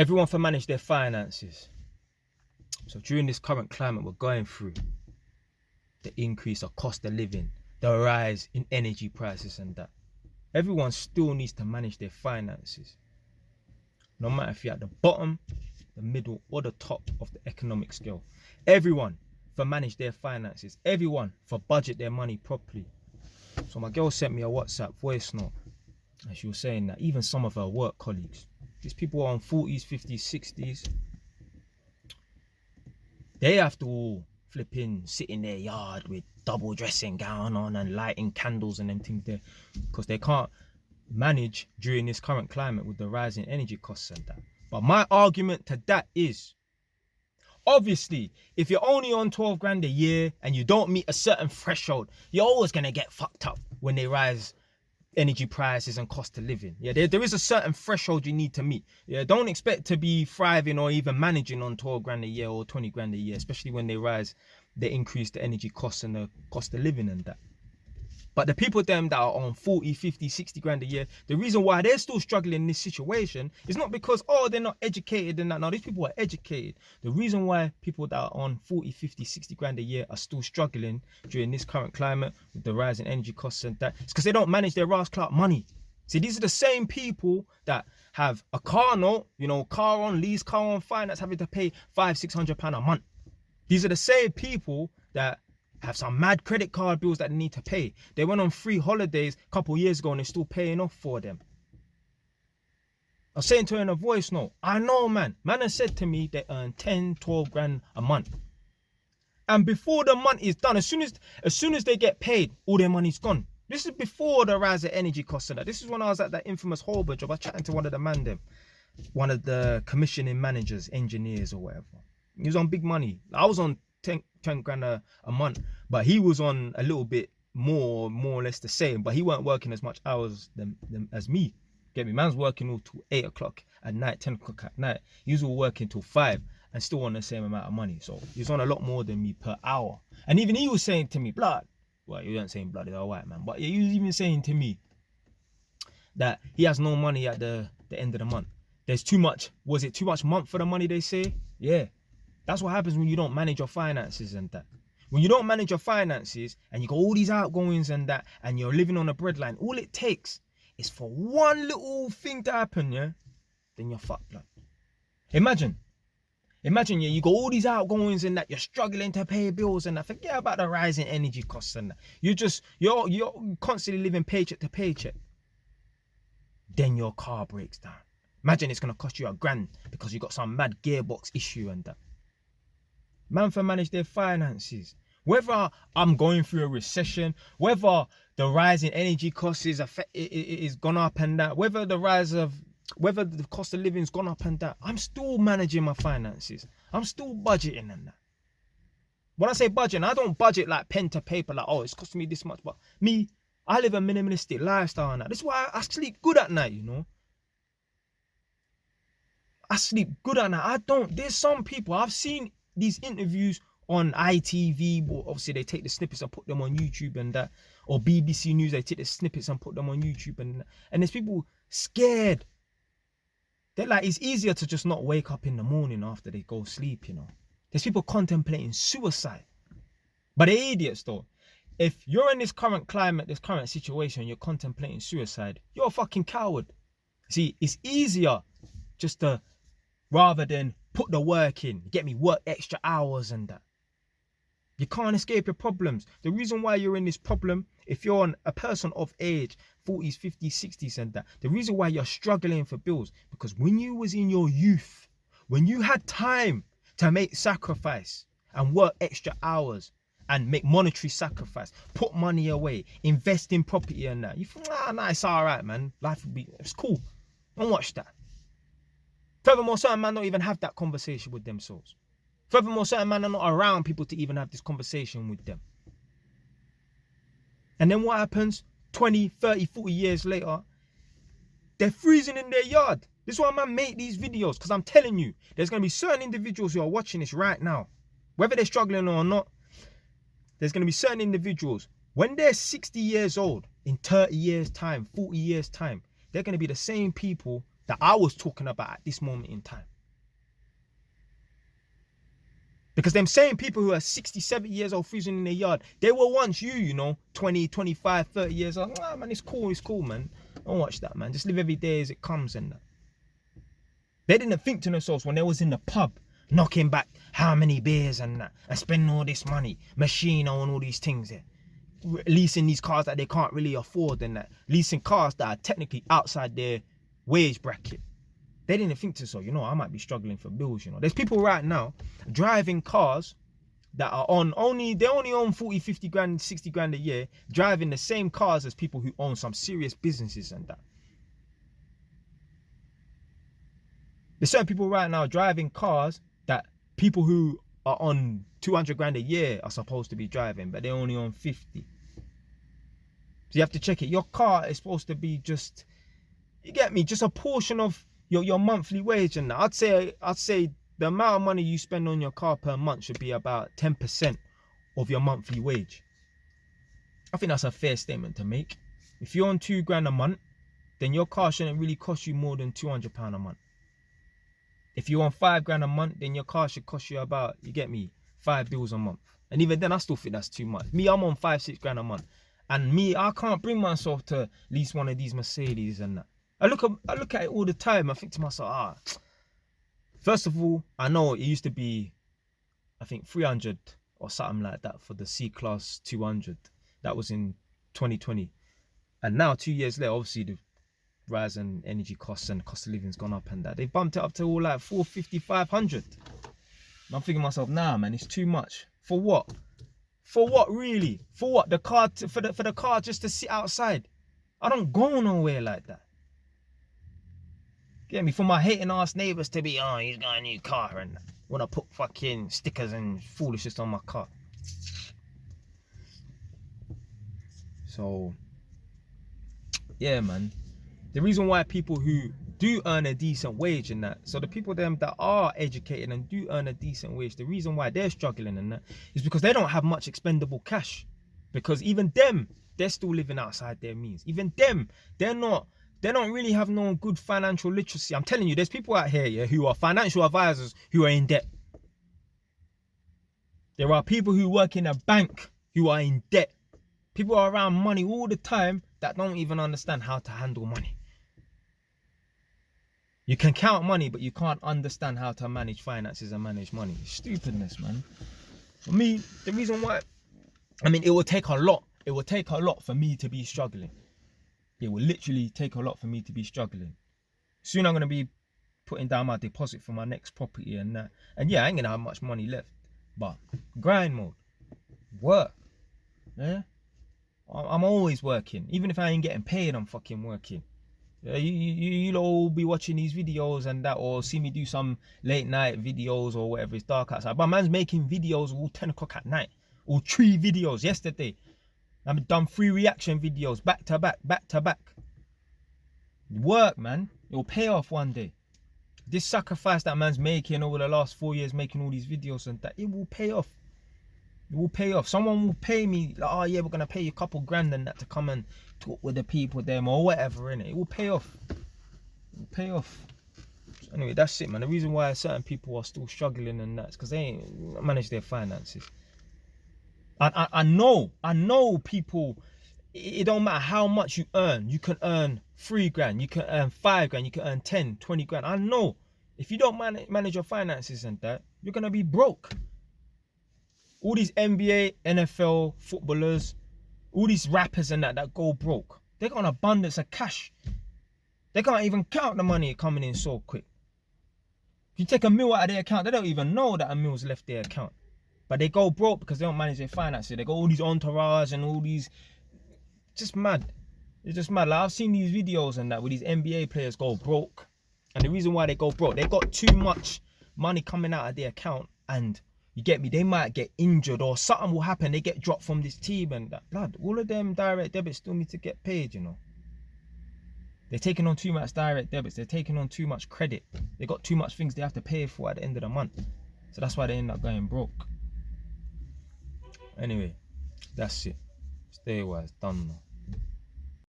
Everyone to manage their finances. So during this current climate we're going through, the increase of cost of living, the rise in energy prices and that, everyone still needs to manage their finances. No matter if you're at the bottom, the middle or the top of the economic scale. Everyone for manage their finances. Everyone for budget their money properly. So my girl sent me a WhatsApp voice note and she was saying that even some of her work colleagues, these people are on 40s, 50s, 60s, they have to all flipping sit in their yard with double dressing gown on and lighting candles and them things there because they can't manage during this current climate with the rising energy costs and that. But my argument to that is, obviously, if you're only on 12 grand a year and you don't meet a certain threshold, you're always going to get fucked up when they rise energy prices and cost of living. Yeah, there is a certain threshold you need to meet. Yeah, don't expect to be thriving or even managing on 12 grand a year or 20 grand a year, especially when they increase the energy costs and the cost of living and that. But the people them that are on 40, 50, 60 grand a year, the reason why they're still struggling in this situation is not because, they're not educated and that. No, these people are educated. The reason why people that are on 40, 50, 60 grand a year are still struggling during this current climate with the rise in energy costs and that, it's because they don't manage their Ras Clark money. See, these are the same people that have a car note, car on lease, car on finance, having to pay £500-600 a month. These are the same people that have some mad credit card bills that they need to pay. They went on free holidays a couple years ago and they're still paying off for them. I was saying to her in a voice note, I know, man has said to me they earn 10, 12 grand a month. And before the month is done, as soon as they get paid, all their money's gone. This is before the rise of energy costs and that. This is when I was at that infamous Holborn job. I was chatting to one of the man them, one of the commissioning managers, engineers or whatever. He was on big money. I was on 10 grand a month, but he was on a little bit more or less the same, but he weren't working as much hours as me. Get me? Man's working all till 8 o'clock at night, 10 o'clock at night. He was all working till 5 and still on the same amount of money. So he was on a lot more than me per hour. And even he was saying to me, blood, well, he wasn't saying blood, he's all white, man, but he was even saying to me that he has no money at the end of the month. There's too much, was it too much month for the money they say? Yeah. That's what happens when you don't manage your finances and that. When you don't manage your finances and you got all these outgoings and that, and you're living on a breadline, all it takes is for one little thing to happen, yeah? Then you're fucked, blood. Imagine, yeah, you got all these outgoings and that, you're struggling to pay bills and that. Forget about the rising energy costs and that. You're constantly living paycheck to paycheck. Then your car breaks down. Imagine it's gonna cost you £1,000 because you got some mad gearbox issue and that. Man for manage their finances. Whether I'm going through a recession, whether the rise in energy costs is gone up and that, whether the cost of living's gone up and that, I'm still managing my finances. I'm still budgeting and that. When I say budgeting, I don't budget like pen to paper, like, it's costing me this much. But me, I live a minimalistic lifestyle and that. This is why I sleep good at night, I sleep good at night. There's some people, I've seen these interviews on ITV, but obviously they take the snippets and put them on YouTube and that, or BBC News, they take the snippets and put them on YouTube and there's people scared. They're like, it's easier to just not wake up in the morning after they go sleep, There's people contemplating suicide. But they're idiots though. If you're in this current climate, this current situation, you're contemplating suicide, you're a fucking coward. See, it's easier just to, rather than put the work in, get me work extra hours and that. You can't escape your problems. The reason why you're in this problem, if you're a person of age, 40s, 50s, 60s and that, the reason why you're struggling for bills, because when you was in your youth, when you had time to make sacrifice and work extra hours and make monetary sacrifice, put money away, invest in property and that, you think, it's all right, man. It's cool. Don't watch that. Furthermore, certain men don't even have that conversation with themselves. Furthermore, certain men are not around people to even have this conversation with them. And then what happens? 20, 30, 40 years later, they're freezing in their yard. This is why man make these videos, because I'm telling you, there's going to be certain individuals who are watching this right now, whether they're struggling or not. There's going to be certain individuals, when they're 60 years old, in 30 years time, 40 years time, they're going to be the same people that I was talking about at this moment in time. Because them same people who are 60, 70 years old freezing in their yard, they were once you know, 20, 25, 30 years old. Ah, man, it's cool, man. Don't watch that, man. Just live every day as it comes and that. They didn't think to themselves when they was in the pub, knocking back how many beers and that, and spending all this money, machine on all these things there. Leasing these cars that they can't really afford and that. Leasing cars that are technically outside their wage bracket. They didn't think to so, you know, I might be struggling for bills, you know. There's people right now driving cars that are they only own 40, 50 grand, 60 grand a year, driving the same cars as people who own some serious businesses and that. There's certain people right now driving cars that people who are on 200 grand a year are supposed to be driving, but they only own 50. So you have to check it. Your car is supposed to be just, you get me, just a portion of your monthly wage. And I'd say the amount of money you spend on your car per month should be about 10% of your monthly wage. I think that's a fair statement to make. If you're on 2 grand a month, then your car shouldn't really cost you more than £200 a month. If you're on 5 grand a month, then your car should cost you about, you get me, 5 bills a month. And even then, I still think that's too much. Me, I'm on 5, 6 grand a month. And me, I can't bring myself to lease one of these Mercedes and that. I look at it all the time. I think to myself, first of all, I know it used to be, I think 300 or something like that for the C-Class 200. That was in 2020. And now 2 years later, obviously the rise in energy costs and cost of living's gone up and that. They bumped it up to all like 450, 500. And I'm thinking to myself, nah, man, it's too much. For what? For what really? For what? The car, for the car just to sit outside. I don't go nowhere like that. Get me? For my hating ass neighbours to be, oh, he's got a new car and wanna put fucking stickers and foolishness on my car. So, yeah, man. The reason why people who do earn a decent wage and that, so the people them that are educated and do earn a decent wage, the reason why they're struggling and that is because they don't have much expendable cash. Because even them, they're still living outside their means. Even them, they don't really have no good financial literacy. I'm telling you, there's people out here, yeah, who are financial advisors who are in debt. There are people who work in a bank who are in debt. People are around money all the time that don't even understand how to handle money. You can count money, but you can't understand how to manage finances and manage money. Stupidness, man. For me, the reason why, I mean, it will take a lot. It will take a lot for me to be struggling. It will literally take a lot for me to be struggling. Soon I'm going to be putting down my deposit for my next property and that. And yeah, I ain't going to have much money left. But grind mode. Work. Yeah? I'm always working. Even if I ain't getting paid, I'm fucking working. Yeah, you'll all be watching these videos and that, or see me do some late night videos or whatever. It's dark outside. But man's making videos all 10 o'clock at night. Or 3 videos yesterday. I've done 3 reaction videos back to back. Work, man. It will pay off one day. This sacrifice that man's making over the last 4 years, making all these videos and that, it will pay off. It will pay off. Someone will pay me, like, oh yeah, we're going to pay you a couple grand and that to come and talk with the people them or whatever, innit? It will pay off. It will pay off. So anyway, that's it, man. The reason why certain people are still struggling and that's because they ain't managed their finances. I know people, it don't matter how much you earn. You can earn 3 grand, you can earn 5 grand, you can earn 10, 20 grand. I know if you don't manage your finances and that, you're going to be broke. All these NBA, NFL footballers, all these rappers and that go broke. They got an abundance of cash. They can't even count the money coming in so quick. If you take a meal out of their account, they don't even know that a meal's left their account. But they go broke because they don't manage their finances. They got all these entourage and all these, just mad. It's just mad. Like I've seen these videos and that where these NBA players go broke. And the reason why they go broke, they got too much money coming out of their account, and you get me, they might get injured or something will happen. They get dropped from this team and that. Blood, all of them direct debits still need to get paid, you know. They're taking on too much direct debits. They're taking on too much credit. They got too much things they have to pay for at the end of the month. So that's why they end up going broke. Anyway, that's it. Stay wise. Done now.